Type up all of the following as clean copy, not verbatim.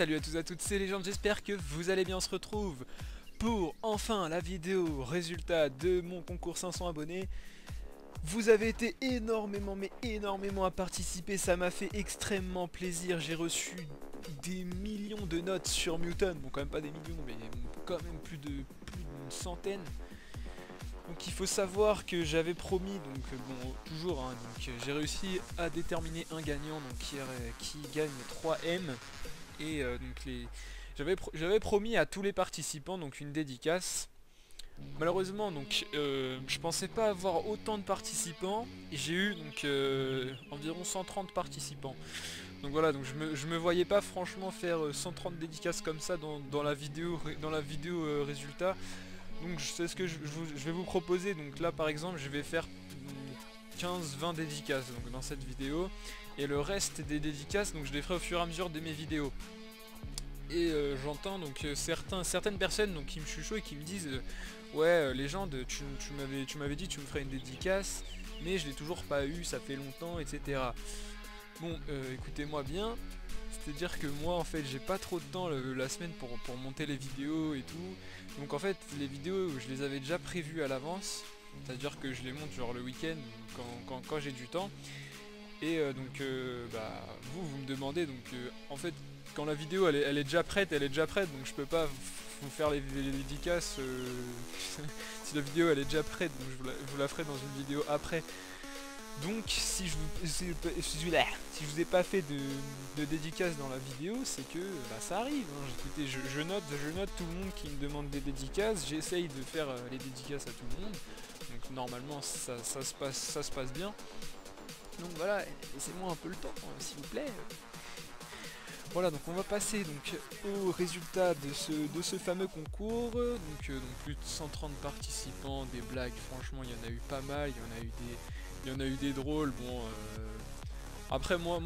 salut à tous et à toutes, c'est Légende, j'espère que vous allez bien. On se retrouve pour enfin la vidéo résultat de mon concours 500 abonnés. Vous avez été énormément, mais énormément à participer, ça m'a fait extrêmement plaisir. J'ai reçu des millions de notes sur Muton, bon quand même pas des millions, mais quand même plus d'une centaine. Donc il faut savoir que j'avais promis, donc bon toujours, hein, donc j'ai réussi à déterminer un gagnant donc qui gagne 3M. Et donc j'avais promis à tous les participants donc une dédicace. Malheureusement donc je pensais pas avoir autant de participants et j'ai eu donc environ 130 participants. Donc voilà, donc je me voyais pas franchement faire 130 dédicaces comme ça dans la vidéo résultat. Donc c'est ce que je vais vous proposer. Donc là par exemple je vais faire 15-20 dédicaces donc, dans cette vidéo. Et le reste des dédicaces donc je les ferai au fur et à mesure de mes vidéos. Et j'entends donc certaines personnes donc, qui me chuchotent et qui me disent ouais Légende, tu m'avais dit que tu me ferais une dédicace mais je l'ai toujours pas eu, ça fait longtemps, etc. Bon écoutez-moi bien, c'est à dire que moi en fait j'ai pas trop de temps la semaine pour monter les vidéos et tout. Donc en fait les vidéos je les avais déjà prévues à l'avance, c'est à dire que je les monte genre le week-end quand j'ai du temps. Et bah, vous me demandez donc en fait quand la vidéo elle est déjà prête, donc je peux pas vous faire les dédicaces si la vidéo elle est déjà prête, donc je vous la ferai dans une vidéo après. Donc si je vous ai pas fait de dédicace dans la vidéo, c'est que bah, ça arrive, hein. Écoutez, je note tout le monde qui me demande des dédicaces, j'essaye de faire les dédicaces à tout le monde, donc normalement ça se passe bien. Donc voilà, laissez-moi un peu le temps, s'il vous plaît. Voilà, donc on va passer donc au résultat de ce fameux concours. Donc plus de 130 participants, des blagues, franchement il y en a eu pas mal, il y en a eu des drôles. Bon, après moi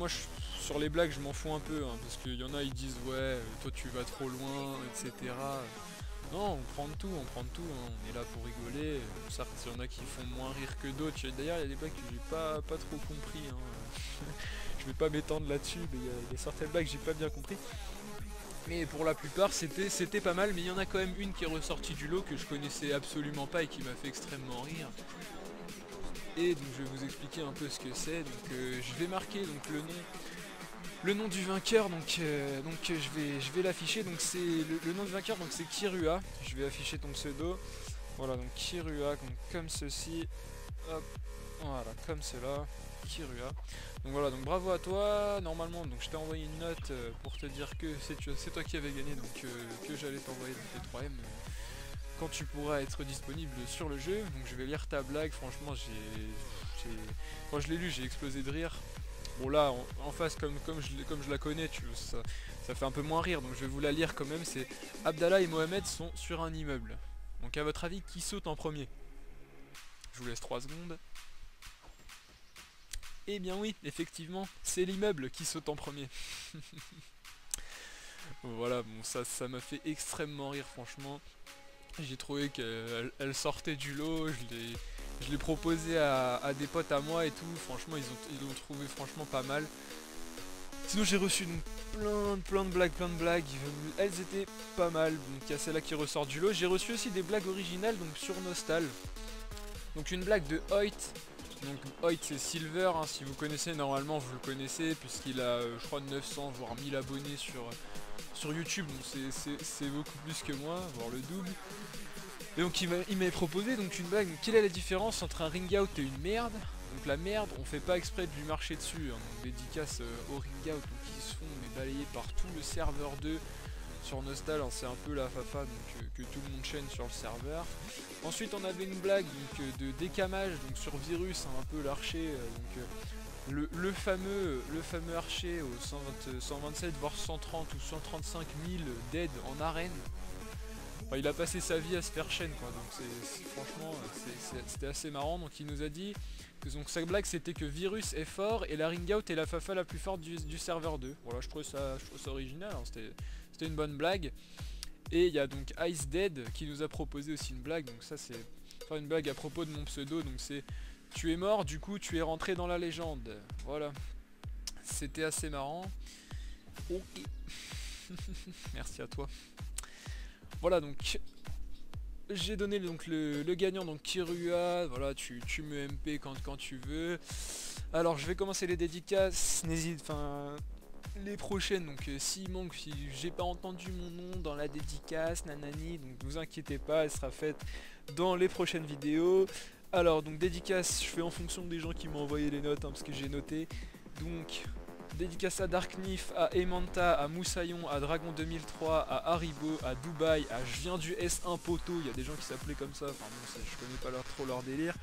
sur les blagues je m'en fous un peu, hein, parce qu'il y en a ils disent ouais toi tu vas trop loin, etc. Non, on prend de tout, hein. On est là pour rigoler. Certes, il y en a qui font moins rire que d'autres. D'ailleurs, il y a des blagues que j'ai pas trop compris, hein. Je vais pas m'étendre là-dessus, mais il y a certaines blagues que j'ai pas bien compris. Mais pour la plupart, c'était pas mal. Mais il y en a quand même une qui est ressortie du lot que je connaissais absolument pas et qui m'a fait extrêmement rire. Et donc, je vais vous expliquer un peu ce que c'est. Donc, je vais marquer donc le nom du vainqueur, donc je vais l'afficher. Donc c'est le nom du vainqueur, donc c'est Kirua. Je vais afficher ton pseudo. Voilà, donc Kirua, donc comme ceci. Hop, voilà, comme cela. Kirua. Donc voilà, donc bravo à toi. Normalement, donc je t'ai envoyé une note pour te dire que c'est toi qui avais gagné, donc que j'allais t'envoyer les 3M quand tu pourras être disponible sur le jeu. Donc je vais lire ta blague. Franchement, quand je l'ai lu, j'ai explosé de rire. Bon là, en face, comme je la connais, ça fait un peu moins rire, donc je vais vous la lire quand même. C'est Abdallah et Mohamed sont sur un immeuble. Donc à votre avis, qui saute en premier? Je vous laisse 3 secondes. Eh bien oui, effectivement, c'est l'immeuble qui saute en premier. Voilà, bon ça m'a fait extrêmement rire, franchement. J'ai trouvé qu'elle sortait du lot, je l'ai proposé à des potes à moi et tout, franchement ils l'ont trouvé franchement pas mal. Sinon j'ai reçu donc plein de blagues, elles étaient pas mal, donc il y a celle-là qui ressort du lot. J'ai reçu aussi des blagues originales donc sur Nostal. Donc une blague de Hoyt, donc Hoyt c'est Silver, hein, si vous connaissez normalement vous le connaissez puisqu'il a je crois 900 voire 1000 abonnés sur YouTube, donc c'est beaucoup plus que moi, voire le double. Et donc il m'avait proposé donc une blague, donc, quelle est la différence entre un ring out et une merde? Donc la merde, on fait pas exprès de lui marcher dessus, hein, donc dédicace au ring out, donc ils se font mais balayer par tout le serveur 2 sur Nostal, hein, c'est un peu la fafa donc, que tout le monde chaîne sur le serveur. Ensuite on avait une blague donc, de décamage donc, sur Virus, hein, un peu l'archer, le fameux archer au 127 voire 130 ou 135 000 dead en arène. Enfin, il a passé sa vie à se faire chaîne quoi, donc franchement c'était assez marrant. Donc il nous a dit que donc, sa blague c'était que Virus est fort et la ring out est la fafa la plus forte du serveur 2. Voilà, je trouve ça original, hein. C'était une bonne blague. Et il y a donc Ice Dead qui nous a proposé aussi une blague, donc ça c'est une blague à propos de mon pseudo, donc c'est tu es mort, du coup tu es rentré dans la légende. Voilà, c'était assez marrant. Ok. Merci à toi. Voilà, donc j'ai donné donc le gagnant, donc Kirua. Voilà, tu me MP quand tu veux. Alors je vais commencer les dédicaces. N'hésite, enfin les prochaines, donc s'il manque, si j'ai pas entendu mon nom dans la dédicace, nanani, donc ne vous inquiétez pas, elle sera faite dans les prochaines vidéos. Alors donc dédicace, je fais en fonction des gens qui m'ont envoyé les notes, hein, parce que j'ai noté. Donc dédicace à Darknif, à Emanta, à Moussaillon, à Dragon 2003, à Haribo, à Dubaï, à Je viens du S1 Poto, il y a des gens qui s'appelaient comme ça, enfin bon, ça, je connais pas trop leur délire.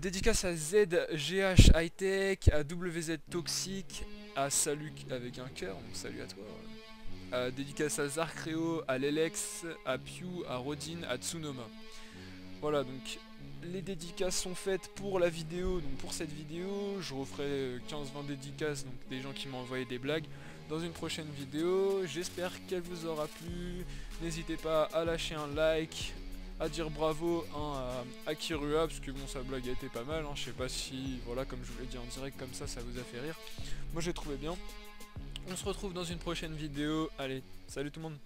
Dédicace à ZGH Hightech, à WZ Toxic, à Saluk avec un cœur, donc salut à toi. Dédicace à Zarkreo, à Lelex, à Pew, à Rodin, à Tsunoma. Voilà, donc les dédicaces sont faites pour la vidéo, donc pour cette vidéo, je referai 15-20 dédicaces, donc des gens qui m'ont envoyé des blagues dans une prochaine vidéo. J'espère qu'elle vous aura plu. N'hésitez pas à lâcher un like, à dire bravo hein, à Kirua, parce que bon, sa blague a été pas mal, hein. Je sais pas si, voilà, comme je vous l'ai dit en direct, comme ça vous a fait rire. Moi j'ai trouvé bien. On se retrouve dans une prochaine vidéo. Allez, salut tout le monde.